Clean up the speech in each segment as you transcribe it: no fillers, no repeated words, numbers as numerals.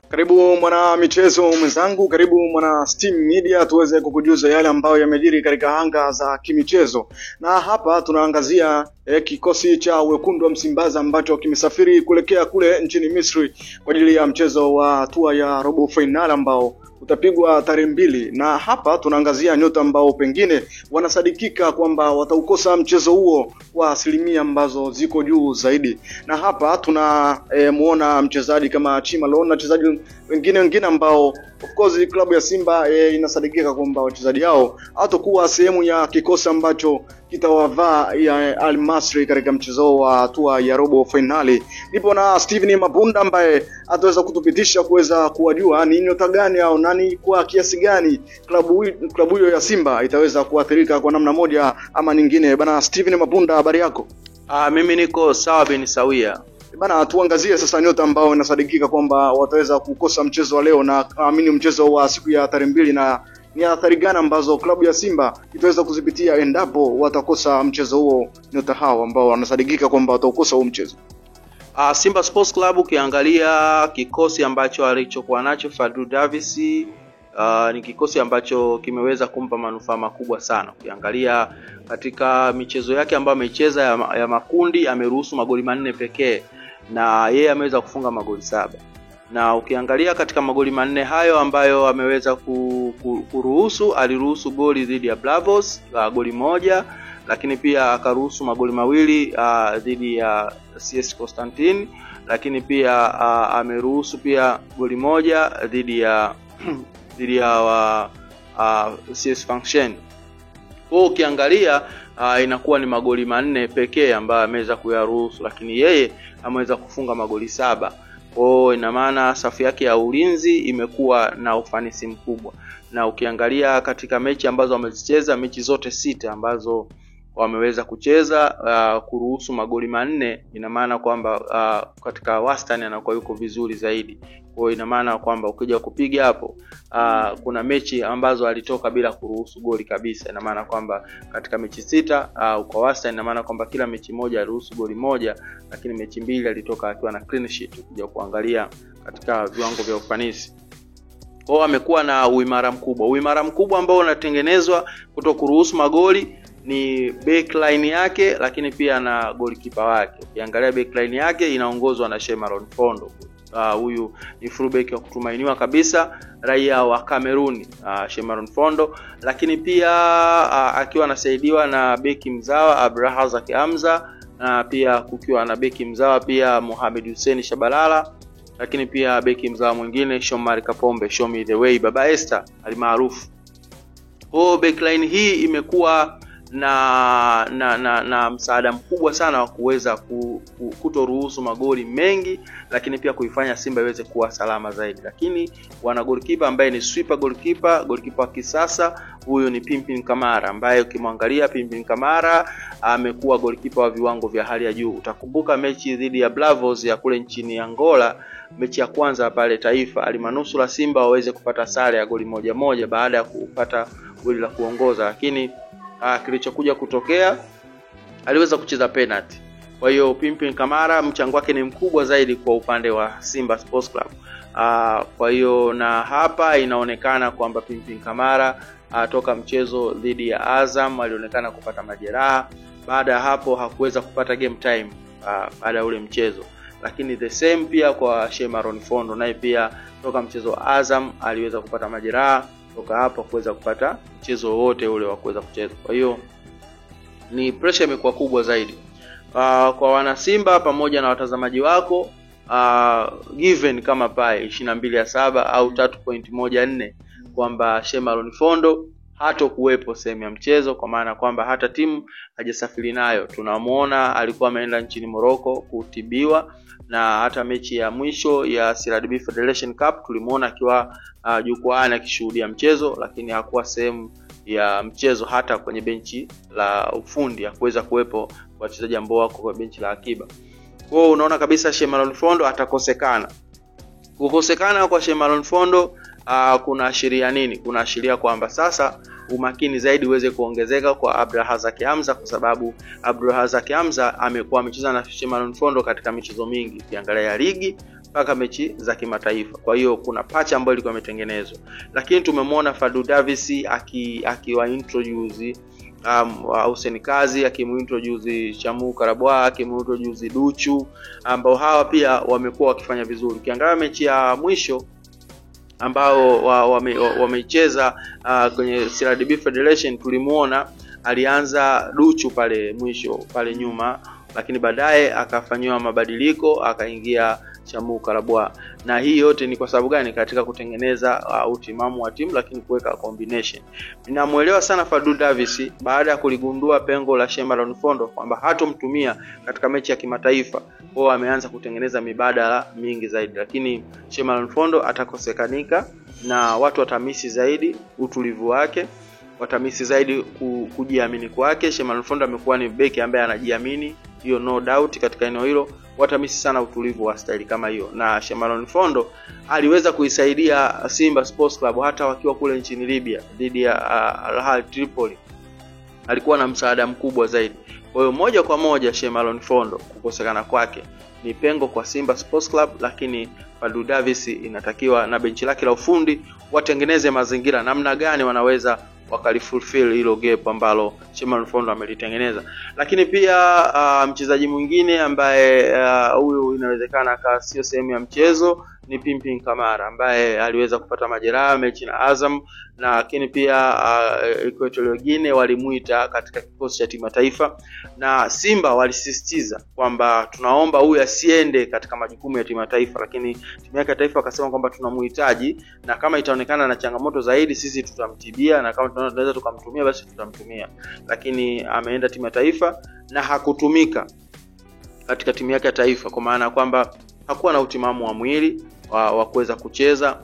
Karibu mwana michezo mwenzangu, karibu mwana Steam Media, tuweze kukujuza yale ambayo yamejiri katika anga za kimichezo. Na hapa tunaangazia kikosi cha wekundu wa Msimbazi ambacho kimesafiri kuelekea kule nchini Misri kwa ajili ya mchezo wa hatua ya robo final ambao utapigwa tarehe 2, na hapa tunaangazia nyota ambao pengine wanasadikika kwamba wataukosa mchezo huo kwa asilimia ambazo ziko juu zaidi. Na hapa muona mchezaji kama Chimalon na wachezaji wengine ambao of course klabu ya Simba inasadikika kwamba wachezaji hao hatakuwa sehemu ya kikosi ambacho kitawavaa ya Al Masry katika mchezo wa hatua ya robo finali. Nipo na Steven Mabunda ambaye ataweza kutupitisha kuweza kuwajua ni nyota gani au nani kwa kiasi gani klabu hiyo ya Simba itaweza kuathirika kwa namna moja ama nyingine. Bana Steven Mabunda, habari yako? Mimi niko sawa bin sawia. Bana, tuangazie sasa nyota ambao inasadikika kwamba wataweza kukosa mchezo wa leo na amini mchezo wa siku ya tarehe 2, na ni athari gani ambazo klabu ya Simba itaweza kuzipitia endapo watakosa mchezo huo, nyota hao ambao wanasadikika kwamba wataukosa huo mchezo. Simba Sports Club, ukiangalia kikosi ambacho alichokuwa nacho Fadlu Davis, ni kikosi ambacho kimeweza kumpa manufaa makubwa sana. Ukiangalia katika michezo yake ambayo amecheza ya makundi, ameruhusu magoli 4 pekee na yeye ameweza kufunga magoli 7. Na ukiangalia katika magoli 4 hayo ambayo ameweza kuruhusu, aliruhusu goli dhidi ya Bravos, goli 1, lakini pia akaruhusu magoli 2 dhidi ya CS Constantine, lakini pia ameruhusu pia goli 1 dhidi ya CS Function. Kwa ukiangalia inakuwa ni magoli 4 pekee ambayo ameweza kuyaruhusu, lakini yeye ameweza kufunga magoli 7. Kwa ina maana safu yake ya ulinzi imekuwa na ufanisi mkubwa. Na ukiangalia katika mechi ambazo wamezicheza, mechi zote 6 ambazo wameweza kucheza kuruhusu magoli 4, ina maana kwamba katika wastani anakuwa yuko vizuri zaidi. Kwa ina maana kwamba ukija kupiga hapo kuna mechi ambazo alitoka bila kuruhusu goli kabisa. Ina maana kwamba katika mechi 6 kwa wastani, ina maana kwamba kila mechi moja aliruhusu goli 1, lakini mechi 2 alitoka akiwa na clean sheet. Ukija kuangalia katika viwango vya ufanisi, kwa amekuwa na uimara mkubwa ambao unatengenezwa kutokuruhusu magoli ni backline yake, lakini pia na goalkeeper wake. Ukiangalia backline yake inaongozwa na Shemalon Fondo. Huyu ni fullback wa kutumainiwa kabisa, raia wa Kameruni, Shemalon Fondo, lakini pia akiwa anasaidiwa na beki mzawa Abrahazak Hamza, na pia kukiwa na beki mzawa pia Mohamed Hussein Shabalala, lakini pia beki mzawa mwingine Shomari Kapombe, Show Me The Way, Baba Esther alimaarufu. Kwa backline hii imekuwa na msaada mkubwa sana wa kuweza kutoruhusu magoli mengi, lakini pia kuifanya Simba iweze kuwa salama zaidi. Lakini wana goalkeeper ambaye ni sweeper goalkeeper wa kisasa. Huyo ni Pimpin Kamara, ambaye ukimwangalia Pimpin Kamara amekuwa goalkeeper wa viwango vya hali ya juu. Utakumbuka mechi dhidi ya Bravos ya kule nchini Angola, mechi ya kwanza pale Taifa, alimanusura Simba waweze kupata sare ya goli 1-1 baada ya kupata goli la kuongoza, lakini kilichokuja kutokea aliweza kucheza penalty. Kwa hiyo Pimpin Kamara mchango wake ni mkubwa zaidi kwa upande wa Simba Sports Club. Kwa hiyo na hapa inaonekana kwamba Pimpin Kamara toka mchezo dhidi ya Azam alionekana kupata majeraha. Baada ya hapo hakuweza kupata game time baada ya ule mchezo. Lakini the same pia kwa Shemalon Fondo, naye pia toka mchezo Azam aliweza kupata majeraha, toka hapo kuweza kupata mchezo wote ule wa kuweza kucheza. Kwa hiyo ni pressure imekuwa kubwa zaidi kwa wana Simba pamoja na watazamaji wako. Given kama pale 22/7 au 3.14 kwamba Shemalon Fondo hatakuwepo sehemu ya mchezo, kwa maana kwamba hata timu hajasafiri nayo. Tunamuona alikuwa ameenda nchini Morocco kutibiwa, na hata mechi ya mwisho ya CRDB Federation Cup tulimuona akiwa jukwaani akishuhudia mchezo, lakini hakuwa sehemu ya mchezo hata kwenye benchi la ufundi, hakuweza kuwepo wachezaji ambao wako kwa benchi la akiba. Kwa hiyo unaona kabisa Shemalon Fondo atakosekana. Kukosekana kwa Shemalon Fondo kuna ashiria nini? Kuna ashiria kwamba sasa umakini zaidi uweze kuongezeka kwa Abdulrazak Hamza, kwa sababu Abdulrazak Hamza amekuwa amecheza na Shemalon Fondo katika michezo mingi, ukiangalia ya ligi mpaka mechi za kimataifa. Kwa hiyo kuna patch ambayo ilikuwa imetengenezwa, lakini tumemwona Fadlu Davis akiwa introduce Hussein Kazi, akimuintroduce Shamu Karabwa, akimuintroduce Duchu, ambao hawa pia wamekuwa wakifanya vizuri. Ukiangalia mechi ya mwisho ambao wamecheza kwenye CRDB Federation, tulimuona alianza Duchu pale mwisho pale nyuma, lakini baadaye akafanywa mabadiliko akaingia Shamu Karabwa. Na hii yote ni kwa sababu gani? Katika kutengeneza utimamu wa timu, lakini kuweka combination. Ninamuelewa sana Fadlu Davis baada ya kuligundua pengo la Shemalon Fondo kwamba hatomtumia katika mechi ya kimataifa. Kwa ameanza kutengeneza mibadala mingi zaidi, lakini Shemalon Fondo atakosekanika na watu watamisi zaidi utulivu wake, watamisi zaidi kujiamini kwake. Shemalon Fondo amekuwa ni beki ambaye anajiamini, hiyo no doubt katika eneo hilo. Watamisi sana utulivu wa style kama hiyo, na Shemalon Fondo aliweza kuisaidia Simba Sports Club hata wakiwa kule nchini Libya dhidi ya Al Ahly Tripoli, alikuwa na msaada mkubwa zaidi. Kwa hiyo moja kwa moja Shemalon Fondo kukosekana kwake ni pengo kwa Simba Sports Club, lakini Fadlu Davis inatakiwa na benchi lake la ufundi watengeneze mazingira namna gani wanaweza wakalifulfill hilo gap ambalo Shemalon Fondo amelitengeneza. Lakini pia mchezaji mwingine ambaye huyu inawezekana akawa sio sehemu ya mchezo ni Pimpin Kamara, ambaye aliweza kupata majeraha mechi na Azam, lakini pia Equatorial Guinea walimuita katika kikosi cha timu taifa, na Simba walisisitiza kwamba tunaomba huyu asiende katika majukumu ya timu taifa, lakini timu yake ya taifa akasema kwamba tunamhitaji, na kama itaonekana na changamoto zaidi sisi tutamtibia, na kama tunaweza tukamtumia basi tutamtumia. Lakini ameenda timu ya taifa na hakutumika katika timu yake ya taifa, kwa maana kwamba hakuwa na utimamu wa mwili wa kuweza kucheza.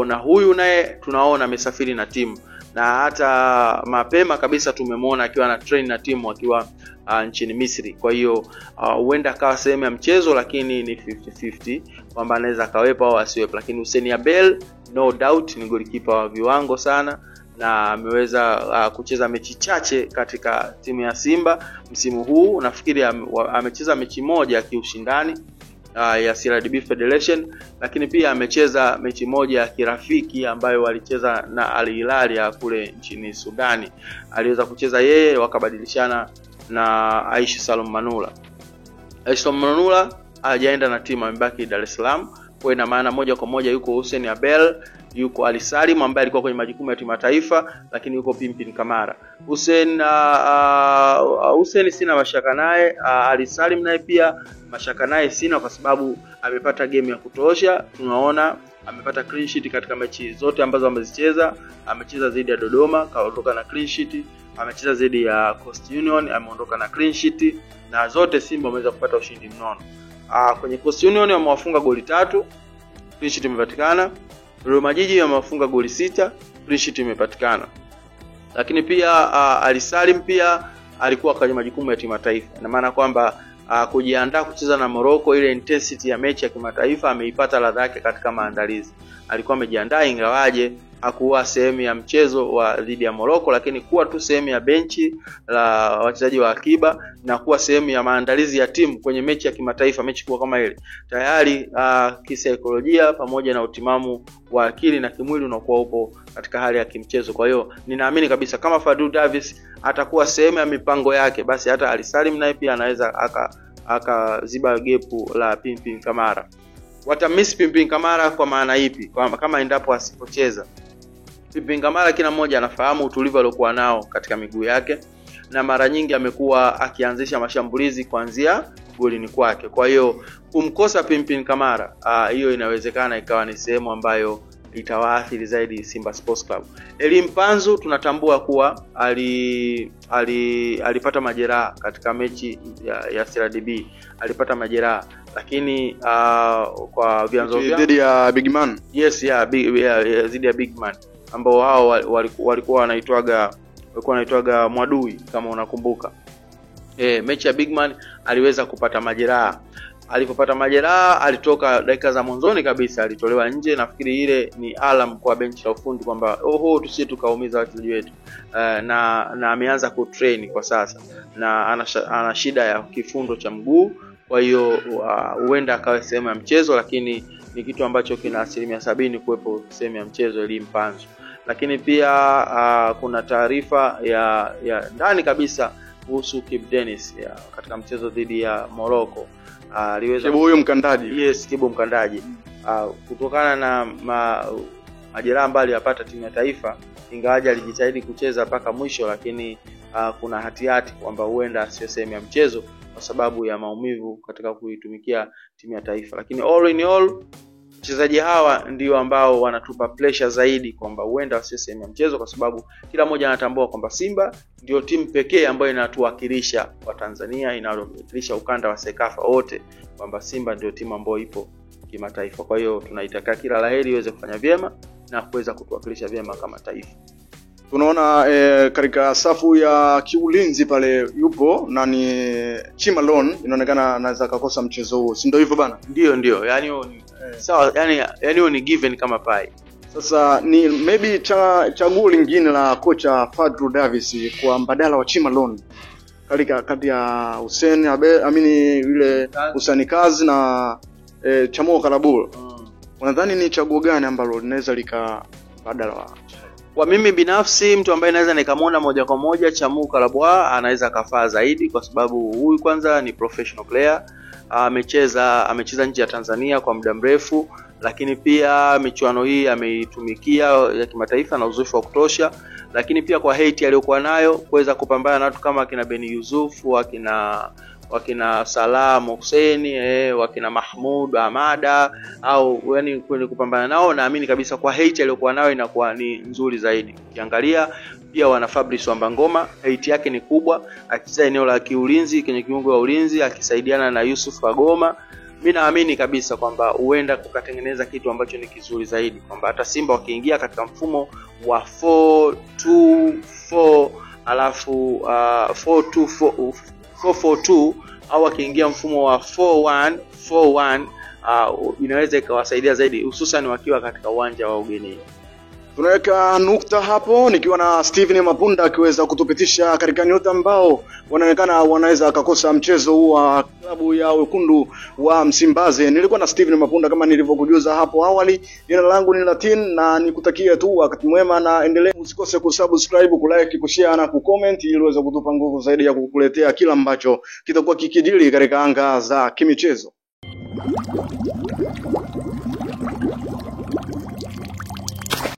Na huyu naye tunaona amesafiri na timu, na hata mapema kabisa tumemwona akiwa na train na timu akiwa nchini Misri. Kwa hiyo huenda akawa sehemu ya mchezo, lakini ni 50-50 kwamba anaweza kawepo au asiwepo. Lakini Hussein Abel no doubt ni golikipa wa viwango sana, na ameweza kucheza mechi chache katika timu ya Simba msimu huu. Nafikiri amecheza mechi moja ya kiushindani ya CRDB Federation, lakini pia amecheza mechi moja ya kirafiki ambayo walicheza na Al Hilal ya kule nchini Sudani. Aliweza kucheza yeye, wakabadilishana na Aishi Salum Manula. Aishi Salum Manula hajaenda na timu, amebaki Dar es Salaam. Kwa ina maana moja kwa moja yuko Hussein Abel, yuko Ali Salim ambaye alikuwa kwenye majukumu ya timu taifa, lakini yuko Pimpin Kamara. Hussein sina mashaka naye, Ali Salim naye pia mashaka naye sina, kwa sababu amepata game ya kutosha. Tunaona amepata clean sheet katika mechi zote ambazo amezicheza. Amecheza dhidi ya Dodoma, kaondoka na clean sheet. Amecheza dhidi ya Coast Union, ameondoka na clean sheet, na zote Simba wameweza kupata ushindi mnono. Kwenye Coast Union wamewafunga goli 3, clean sheet imepatikana. Dodoma Jiji wamewafunga goli 6, clean sheet imepatikana. Lakini pia Ali Salim pia alikuwa kwenye majukumu ya timu taifa. Ina maana kwamba kujiandaa kucheza na Morocco, ile intensity ya mechi ya kimataifa ameipata ladha yake katika maandalizi. Alikuwa amejiandaa, ingawaje hakuwa sehemu ya mchezo wa dhidi ya Morocco, lakini kuwa tu sehemu ya benchi la wachezaji wa akiba na kuwa sehemu ya maandalizi ya timu kwenye mechi ya kimataifa, mechi kwa kama ile, tayari kisaikolojia pamoja na utimamu wa akili na kimwili unakuwa upo katika hali ya kimchezo. Kwa hiyo ninaamini kabisa kama Fadlu Davis atakuwa sehemu ya mipango yake, basi hata Ali Salim naye pia anaweza akaziba gepu la Pimpin Kamara. Watamiss Pimpin Kamara kwa maana ipi? Kama endapo asipocheza. Pimpin Kamara kila mmoja anafahamu utulivu aliokuwa nao katika miguu yake, na mara nyingi amekuwa akianzisha mashambulizi kuanzia golini kwake. Kwa hiyo kumkosa Pimpin Kamara, hiyo inawezekana ikawa ni sehemu ambayo itawaathiri zaidi Simba Sports Club. Elie Mpanzu tunatambua kuwa alipata majeraha katika mechi ya CRDB, alipata majeraha, lakini kwa vyanzo dhidi ya Big Man. Yes, dhidi ya Big Man ambao hao walikuwa wanaitwaga Mwadui kama unakumbuka. Mechi ya Big Man aliweza kupata majeraha. alipopata majeraha alitoka dakika za mwanzoni kabisa, alitolewa nje. Nafikiri ile ni alarm kwa benchi la ufundi kwamba tusije tukaumiza wachezaji wetu. Na ameanza kutrain kwa sasa na ana shida ya kifundo cha mguu, kwa hiyo huenda akawa sehemu ya mchezo, lakini ni kitu ambacho kina 70% kuwepo sehemu ya mchezo ili Mpanzu. Lakini pia kuna taarifa ya ndani kabisa kuhusu Kibu Denis katika mchezo dhidi ya Morocco. Kibu huyo mkandaji. Yes, Kibu mkandaji. Kutokana na majeraha ambayo aliyapata timu ya taifa, ingawaje alijitahidi kucheza mpaka mwisho, lakini kuna hatihati kwamba huenda sio sehemu ya mchezo kwa sababu ya maumivu katika kuitumikia timu ya taifa. Lakini all in all, wachezaji hawa ndio ambao wanatupa pressure zaidi kwamba huenda wasio sehemu ya mchezo, kwa sababu kila mmoja anatambua kwamba Simba ndio timu pekee ambayo inatuwakilisha kwa Tanzania, inawakilisha ukanda wa Sekafa wote, kwamba Simba ndio timu ambayo ipo kimataifa. Kwa hiyo tunaitaka kila laheri iweze kufanya vyema na kuweza kutuwakilisha vyema kama taifa. Tunaona katika safu ya kiulinzi pale yupo na ni Chimalon, inaonekana anaweza kukosa mchezo huo. Si ndio hivyo bana? Ndio. Yaani sawa, yani ni given kama pai. Sasa ni maybe chaguo lingine la kocha Fadlu Davis kwa mbadala wa Chimalon kati ya Hussein yule Husani Kazi na Chamo Karabul. Unadhani ni chaguo gani ambalo linaweza likabadala wa? Kwa mimi binafsi, mtu ambaye naweza nikamwona moja kwa moja Chamo Karabwa anaweza kafaa zaidi, kwa sababu huyu kwanza ni professional player, amecheza nje ya Tanzania kwa muda mrefu, lakini pia michuano hii ameitumikia ya kimataifa na uzoefu wa kutosha. Lakini pia kwa hate aliyokuwa nayo kuweza kupambana na watu kama kina Beni Yusuf, wakina Salam Hussein, wakina Mahmud Ahmada, au yani kwenye kupambana nao, naamini kabisa kwa hate aliyokuwa nayo inakuwa ni nzuri zaidi. Ukiangalia pia wana Fabrice Wambangoma, hate yake ni kubwa, akicheza eneo la kiulinzi kwenye kiungo wa ulinzi akisaidiana na Yusuf Kagoma. Mimi naamini kabisa kwamba huenda kukatengeneza kitu ambacho ni kizuri zaidi, kwamba hata Simba wakiingia katika mfumo wa 4-2-4 alafu 4-2-4 au akiingia mfumo wa 4-1-4-1, inaweza ikawasaidia zaidi, hususan wakiwa katika uwanja wa ugenini. Tunaweka nukta hapo nikiwa na Steven Mapunda akiweza kutupitisha katika nyota ambao wanaonekana wanaweza kukosa mchezo huu wa klabu ya Wekundu wa Msimbazi. Nilikuwa na Steven Mapunda kama nilivyokujuza hapo awali. Jina langu ni Latin na nikutakia tu wakati mwema, na endelea usikose kusubscribe, kulike, kushare na kucomment ili uweze kutupa nguvu zaidi ya kukuletea kila ambacho kitakuwa kikijiri katika anga za kimichezo.